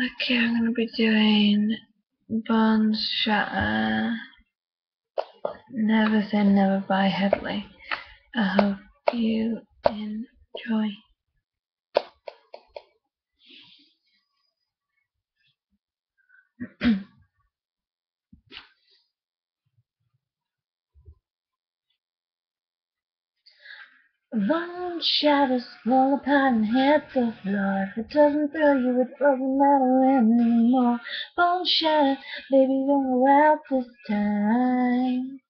Okay, I'm going to be doing Bone Shatter, Never Say Never by Headley. I hope you enjoy. Bone shatters fall apart and hit the floor. If it doesn't thrill you, it doesn't matter anymore. Bone shatter, baby, don't go out this time.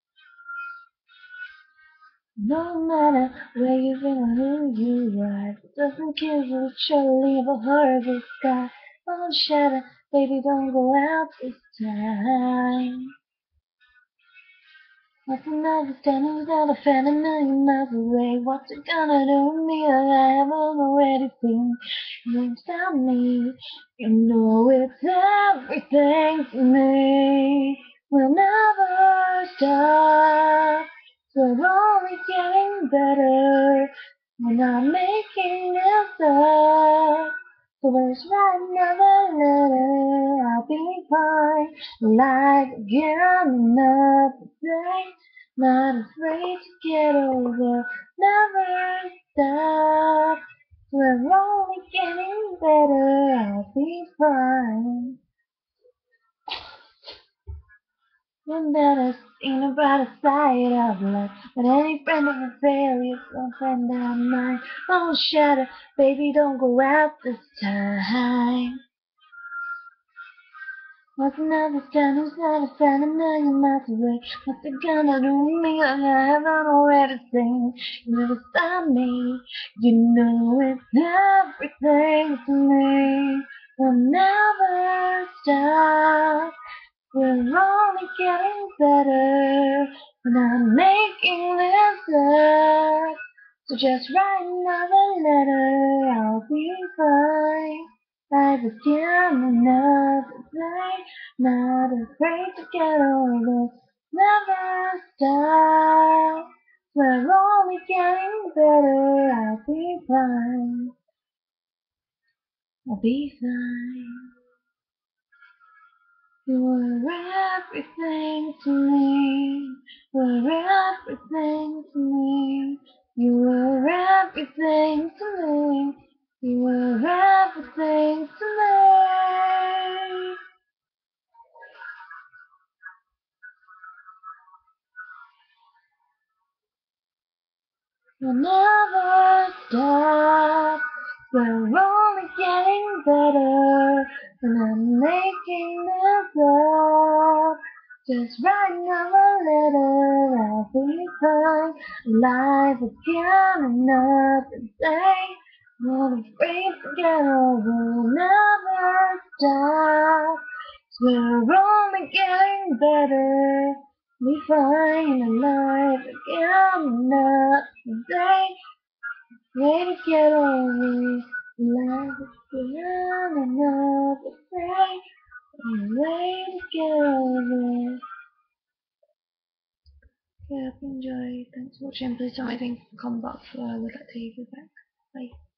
No matter where you've been or who you are, if it doesn't kill you, it sure leave a horrible scar. Bone shatter, baby, don't go out this time. What's another standing without a fan a million miles away? What's it gonna do to me? I haven't already seen. You without me, you know it's everything to me. We'll never stop. We're only getting better. We're not making this up. So let's write another letter. I'll be fine. Like again another day. Not afraid to get over. Never stop. We're only getting better. I'll be fine. One that has seen a brighter side of life. But any friend of a failure's a friend of mine. Don't shatter, baby, don't go out this time. What's another stand who's not a fan a million miles away? What's it gonna do to me? I haven't already seen. You never stop me. You know it's everything to me. We'll never stop. We're only getting better. We're not making this up. So just write another letter. I'll be fine. I begin another day. Not afraid to get over. Never stop. We're only getting better. I'll be fine. I'll be fine. You were everything to me. You were everything to me. You were everything to me. You were everything to me. We'll never stop. We're only getting better. And I'm making this up. Just write another letter. I'll be fine. Alive again another day. Not afraid to get over. We'll never stop. We're only getting better. We find alive again another day. Way to get over. Alive again another day. Way to get over. Okay, I hope you enjoyed. Thanks for watching. Please tell me anything in the comment box. I would like to hear feedback. Bye.